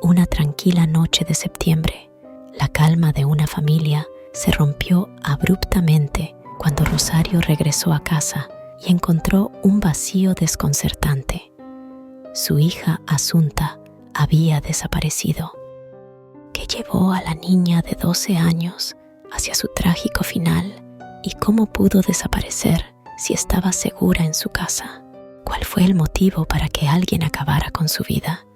Una tranquila noche de septiembre, la calma de una familia se rompió abruptamente cuando Rosario regresó a casa y encontró un vacío desconcertante. Su hija Asunta había desaparecido. ¿Qué llevó a la niña de 12 años hacia su trágico final? ¿Y cómo pudo desaparecer si estaba segura en su casa? ¿Cuál fue el motivo para que alguien acabara con su vida?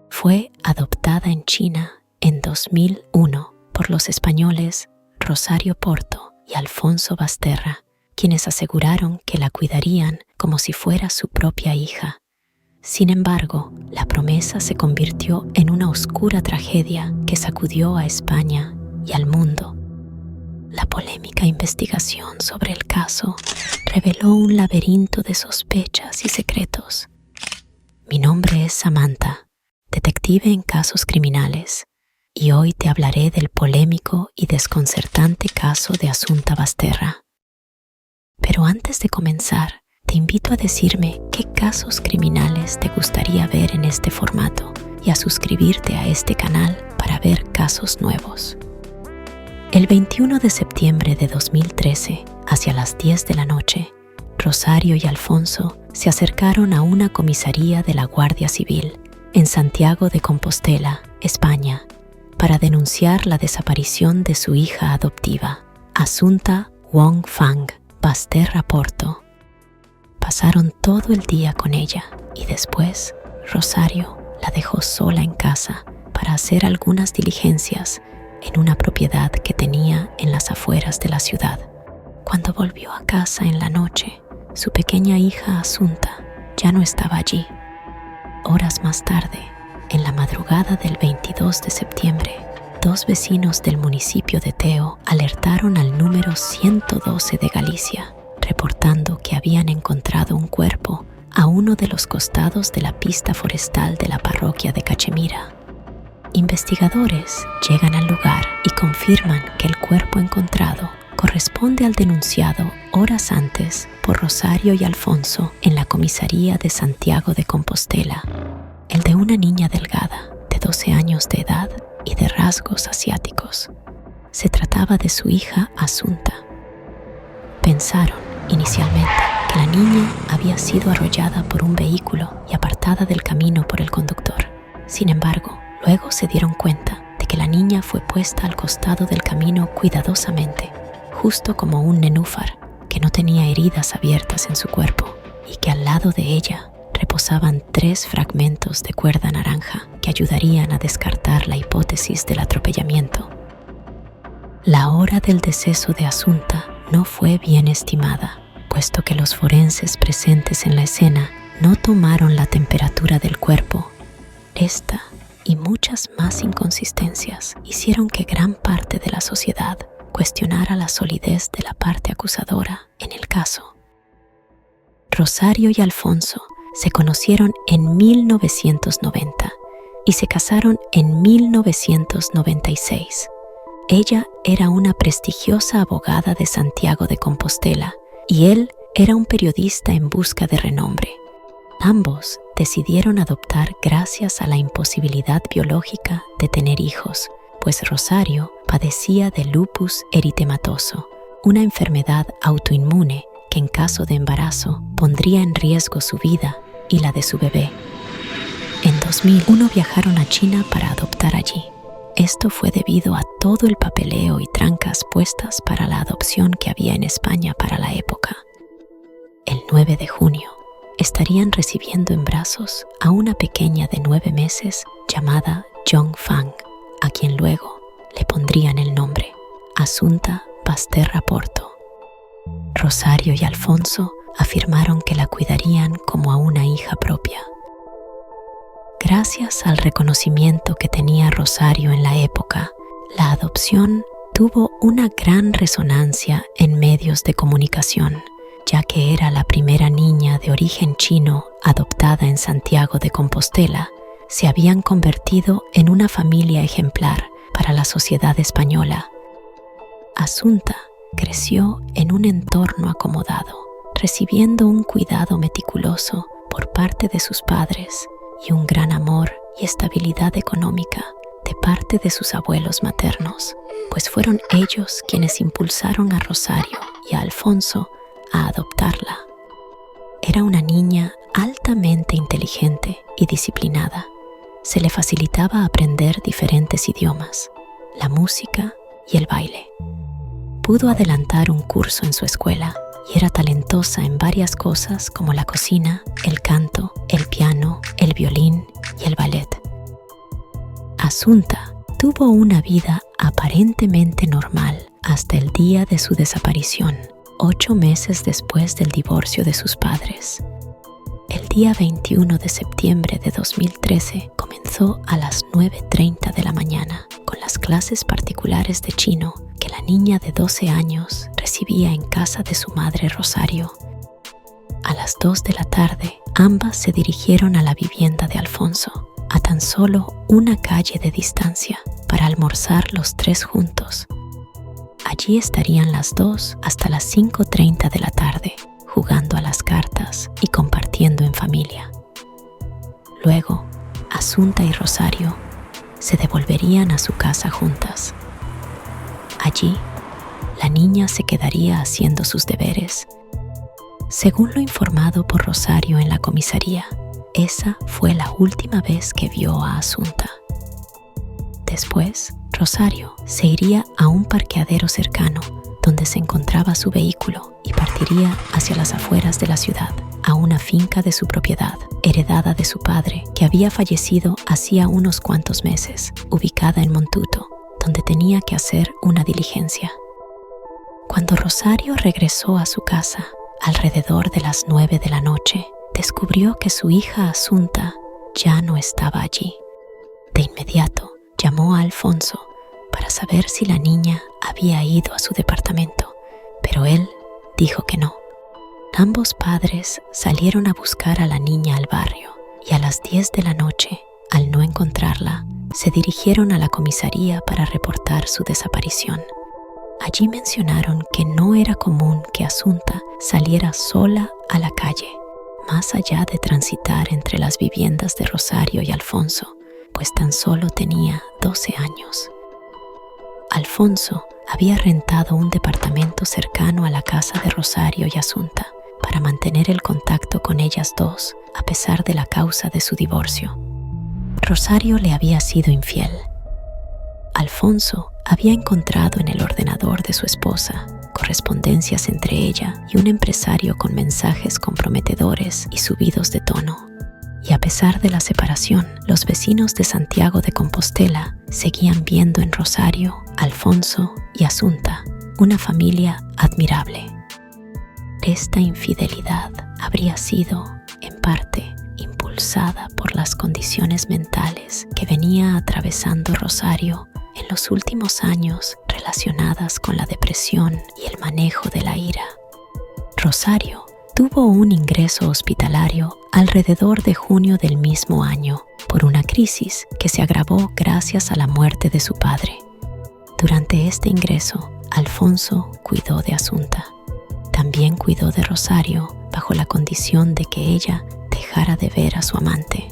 Fue adoptada en China en 2001 por los españoles Rosario Porto y Alfonso Basterra, quienes aseguraron que la cuidarían como si fuera su propia hija. Sin embargo, la promesa se convirtió en una oscura tragedia que sacudió a España y al mundo. La polémica investigación sobre el caso reveló un laberinto de sospechas y secretos. Mi nombre es Samantha, detective en casos criminales, y hoy te hablaré del polémico y desconcertante caso de Asunta Basterra. Pero antes de comenzar, te invito a decirme qué casos criminales te gustaría ver en este formato y a suscribirte a este canal para ver casos nuevos. El 21 de septiembre de 2013, hacia las 10 de la noche, Rosario y Alfonso se acercaron a una comisaría de la Guardia Civil en Santiago de Compostela, España, para denunciar la desaparición de su hija adoptiva, Asunta Wong Fang Basterra Porto. Pasaron todo el día con ella y después Rosario la dejó sola en casa para hacer algunas diligencias en una propiedad que tenía en las afueras de la ciudad. Cuando volvió a casa en la noche, su pequeña hija Asunta ya no estaba allí. Horas más tarde, en la madrugada del 22 de septiembre, 2 vecinos del municipio de Teo alertaron al número 112 de Galicia, reportando que habían encontrado un cuerpo a uno de los costados de la pista forestal de la parroquia de Cachemira. Investigadores llegan al lugar y confirman que el cuerpo encontrado corresponde al denunciado horas antes por Rosario y Alfonso en la comisaría de Santiago de Compostela, el de una niña delgada de 12 años de edad y de rasgos asiáticos. Se trataba de su hija Asunta. Pensaron inicialmente que la niña había sido arrollada por un vehículo y apartada del camino por el conductor. Sin embargo, luego se dieron cuenta de que la niña fue puesta al costado del camino cuidadosamente, justo como un nenúfar que no tenía heridas abiertas en su cuerpo y que al lado de ella reposaban 3 fragmentos de cuerda naranja que ayudarían a descartar la hipótesis del atropellamiento. La hora del deceso de Asunta no fue bien estimada, puesto que los forenses presentes en la escena no tomaron la temperatura del cuerpo. Esta y muchas más inconsistencias hicieron que gran parte de la sociedad cuestionara la solidez de la parte acusadora en el caso. Rosario y Alfonso se conocieron en 1990 y se casaron en 1996. Ella era una prestigiosa abogada de Santiago de Compostela y él era un periodista en busca de renombre. Ambos decidieron adoptar gracias a la imposibilidad biológica de tener hijos, pues Rosario padecía de lupus eritematoso, una enfermedad autoinmune que en caso de embarazo pondría en riesgo su vida y la de su bebé. En 2001 viajaron a China para adoptar allí. Esto fue debido a todo el papeleo y trancas puestas para la adopción que había en España para la época. El 9 de junio estarían recibiendo en brazos a una pequeña de 9 meses llamada Wong Fang, a quien luego le pondrían el nombre Asunta Basterra Porto. Rosario y Alfonso afirmaron que la cuidarían como a una hija propia. Gracias al reconocimiento que tenía Rosario en la época, la adopción tuvo una gran resonancia en medios de comunicación, ya que era la primera niña de origen chino adoptada en Santiago de Compostela. Se habían convertido en una familia ejemplar para la sociedad española. Asunta creció en un entorno acomodado, recibiendo un cuidado meticuloso por parte de sus padres y un gran amor y estabilidad económica de parte de sus abuelos maternos, pues fueron ellos quienes impulsaron a Rosario y a Alfonso a adoptarla. Era una niña altamente inteligente y disciplinada. Se le facilitaba aprender diferentes idiomas, la música y el baile. Pudo adelantar un curso en su escuela y era talentosa en varias cosas como la cocina, el canto, el piano, el violín y el ballet. Asunta tuvo una vida aparentemente normal hasta el día de su desaparición, 8 meses después del divorcio de sus padres. El día 21 de septiembre de 2013 comenzó a las 9:30 de la mañana con las clases particulares de chino que la niña de 12 años recibía en casa de su madre Rosario. A las 2 de la tarde, ambas se dirigieron a la vivienda de Alfonso, a tan solo una calle de distancia, para almorzar los tres juntos. Allí estarían las dos hasta las 5:30 de la tarde, jugando a las cartas y compartiendo en familia. Luego, Asunta y Rosario se devolverían a su casa juntas. Allí, la niña se quedaría haciendo sus deberes. Según lo informado por Rosario en la comisaría, esa fue la última vez que vio a Asunta. Después, Rosario se iría a un parqueadero cercano donde se encontraba su vehículo y partiría hacia las afueras de la ciudad, a una finca de su propiedad, heredada de su padre, que había fallecido hacía unos cuantos meses, ubicada en Montuto, donde tenía que hacer una diligencia. Cuando Rosario regresó a su casa, alrededor de las 9 de la noche, descubrió que su hija Asunta ya no estaba allí. De inmediato, llamó a Alfonso para saber si la niña había ido a su departamento, pero él dijo que no. Ambos padres salieron a buscar a la niña al barrio y a las 10 de la noche, al no encontrarla, se dirigieron a la comisaría para reportar su desaparición. Allí mencionaron que no era común que Asunta saliera sola a la calle, más allá de transitar entre las viviendas de Rosario y Alfonso, pues tan solo tenía 12 años. Alfonso había rentado un departamento cercano a la casa de Rosario y Asunta para mantener el contacto con ellas dos a pesar de la causa de su divorcio. Rosario le había sido infiel. Alfonso había encontrado en el ordenador de su esposa correspondencias entre ella y un empresario con mensajes comprometedores y subidos de tono. Y a pesar de la separación, los vecinos de Santiago de Compostela seguían viendo en Rosario, Alfonso y Asunta una familia admirable. Esta infidelidad habría sido, en parte, impulsada por las condiciones mentales que venía atravesando Rosario en los últimos años relacionadas con la depresión y el manejo de la ira. Rosario tuvo un ingreso hospitalario alrededor de junio del mismo año por una crisis que se agravó gracias a la muerte de su padre. Durante este ingreso, Alfonso cuidó de Asunta. También cuidó de Rosario bajo la condición de que ella dejara de ver a su amante.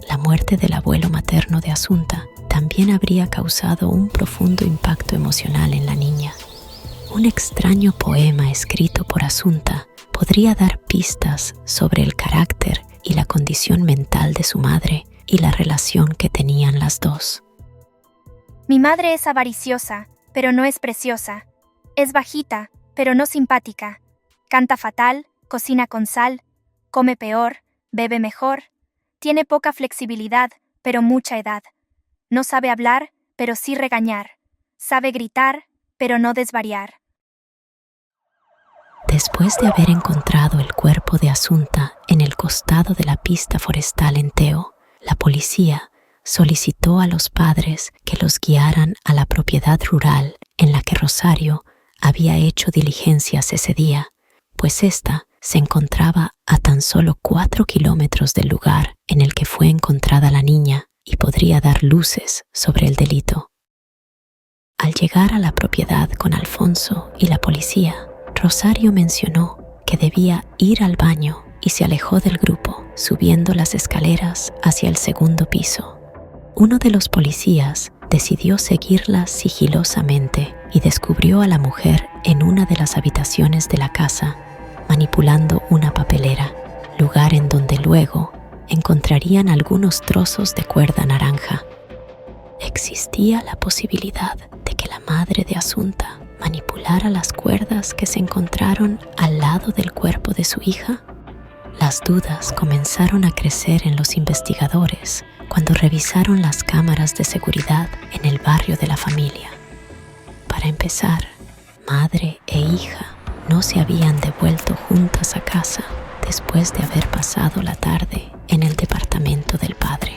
La muerte del abuelo materno de Asunta también habría causado un profundo impacto emocional en la niña. Un extraño poema escrito por Asunta podría dar pistas sobre el carácter y la condición mental de su madre y la relación que tenían las dos. Mi madre es avariciosa, pero no es preciosa. Es bajita, pero no simpática. Canta fatal, cocina con sal, come peor, bebe mejor. Tiene poca flexibilidad, pero mucha edad. No sabe hablar, pero sí regañar. Sabe gritar, pero no desvariar. Después de haber encontrado el cuerpo de Asunta en el costado de la pista forestal en Teo, la policía solicitó a los padres que los guiaran a la propiedad rural en la que Rosario había hecho diligencias ese día, pues ésta se encontraba a tan solo 4 kilómetros del lugar en el que fue encontrada la niña y podría dar luces sobre el delito. Al llegar a la propiedad con Alfonso y la policía, Rosario mencionó que debía ir al baño y se alejó del grupo, subiendo las escaleras hacia el segundo piso. Uno de los policías decidió seguirla sigilosamente y descubrió a la mujer en una de las habitaciones de la casa, manipulando una papelera, lugar en donde luego encontrarían algunos trozos de cuerda naranja. Existía la posibilidad de que la madre de Asunta manipulara las cuerdas que se encontraron al lado del cuerpo de su hija. Las dudas comenzaron a crecer en los investigadores cuando revisaron las cámaras de seguridad en el barrio de la familia. Para empezar, madre e hija no se habían devuelto juntas a casa después de haber pasado la tarde en el departamento del padre.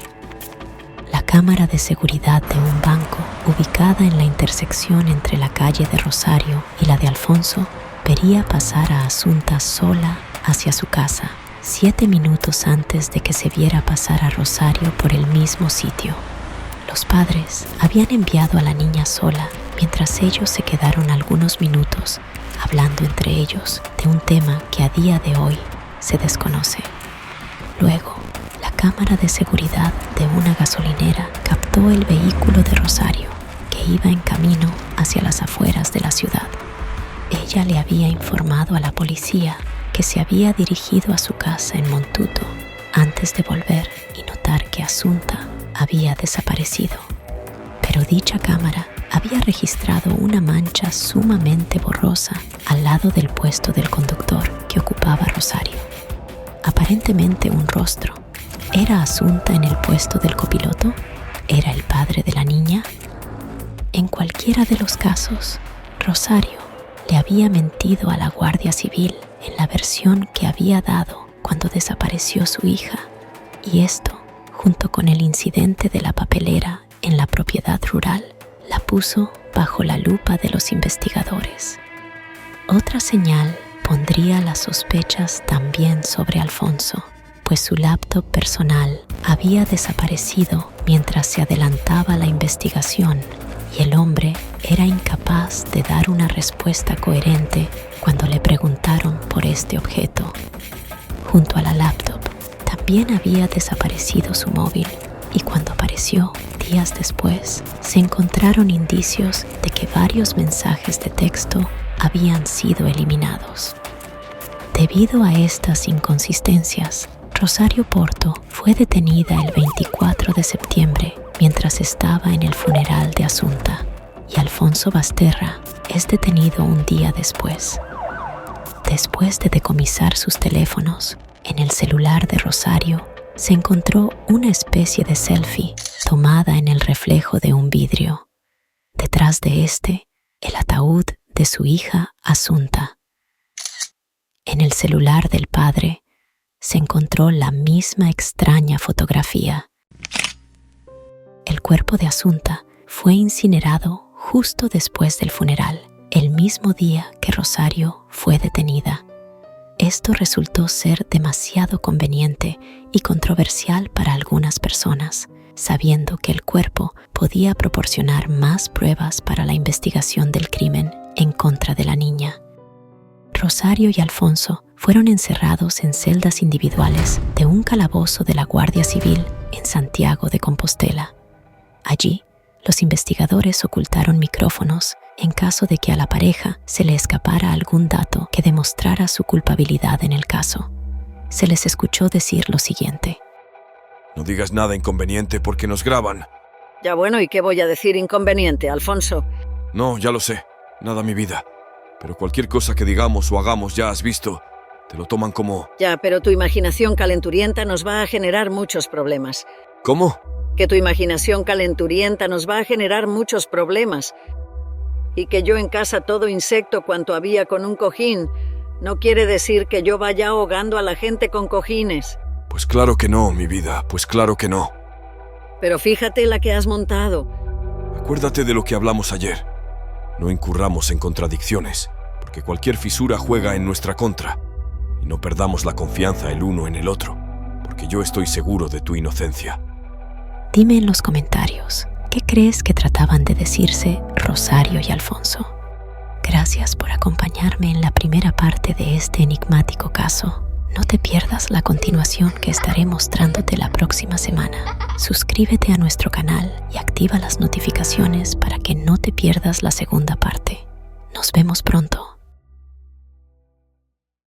La cámara de seguridad de un banco, ubicada en la intersección entre la calle de Rosario y la de Alfonso, vería pasar a Asunta sola hacia su casa, 7 minutos antes de que se viera pasar a Rosario por el mismo sitio. Los padres habían enviado a la niña sola mientras ellos se quedaron algunos minutos hablando entre ellos de un tema que a día de hoy se desconoce. Luego, la cámara de seguridad de una gasolinera captó el vehículo de Rosario, que iba en camino hacia las afueras de la ciudad. Ella le había informado a la policía que se había dirigido a su casa en Montuto antes de volver y notar que Asunta había desaparecido. Pero dicha cámara había registrado una mancha sumamente borrosa al lado del puesto del conductor que ocupaba Rosario. Aparentemente un rostro. ¿Era Asunta en el puesto del copiloto? ¿Era el padre de la niña? En cualquiera de los casos, Rosario le había mentido a la Guardia Civil en la versión que había dado cuando desapareció su hija, y esto, junto con el incidente de la papelera en la propiedad rural, la puso bajo la lupa de los investigadores. Otra señal pondría las sospechas también sobre Alfonso, pues su laptop personal había desaparecido mientras se adelantaba la investigación y el hombre era incapaz de dar una respuesta coherente cuando le preguntaron por este objeto. Junto a la laptop también había desaparecido su móvil y cuando apareció días después se encontraron indicios de que varios mensajes de texto habían sido eliminados. Debido a estas inconsistencias, Rosario Porto fue detenida el 24 de septiembre mientras estaba en el funeral de Asunta, y Alfonso Basterra es detenido un día después. Después de decomisar sus teléfonos, en el celular de Rosario se encontró una especie de selfie tomada en el reflejo de un vidrio. Detrás de este, el ataúd de su hija Asunta. En el celular del padre se encontró la misma extraña fotografía. El cuerpo de Asunta fue incinerado justo después del funeral, el mismo día que Rosario fue detenida. Esto resultó ser demasiado conveniente y controversial para algunas personas, sabiendo que el cuerpo podía proporcionar más pruebas para la investigación del crimen en contra de la niña. Rosario y Alfonso fueron encerrados en celdas individuales de un calabozo de la Guardia Civil en Santiago de Compostela. Allí, los investigadores ocultaron micrófonos en caso de que a la pareja se le escapara algún dato que demostrara su culpabilidad en el caso. Se les escuchó decir lo siguiente: No digas nada inconveniente porque nos graban. Ya bueno, ¿y qué voy a decir inconveniente, Alfonso? No, ya lo sé. Nada, mi vida. Pero cualquier cosa que digamos o hagamos, ya has visto, te lo toman como... Ya, pero tu imaginación calenturienta nos va a generar muchos problemas. ¿Cómo? Que tu imaginación calenturienta nos va a generar muchos problemas. Y que yo en casa todo insecto cuanto había con un cojín, no quiere decir que yo vaya ahogando a la gente con cojines. Pues claro que no, mi vida, pues claro que no. Pero fíjate la que has montado. Acuérdate de lo que hablamos ayer. No incurramos en contradicciones, porque cualquier fisura juega en nuestra contra. Y no perdamos la confianza el uno en el otro, porque yo estoy seguro de tu inocencia. Dime en los comentarios, ¿qué crees que trataban de decirse Rosario y Alfonso? Gracias por acompañarme en la primera parte de este enigmático caso. No te pierdas la continuación que estaré mostrándote la próxima semana. Suscríbete a nuestro canal y activa las notificaciones para que no te pierdas la segunda parte. Nos vemos pronto.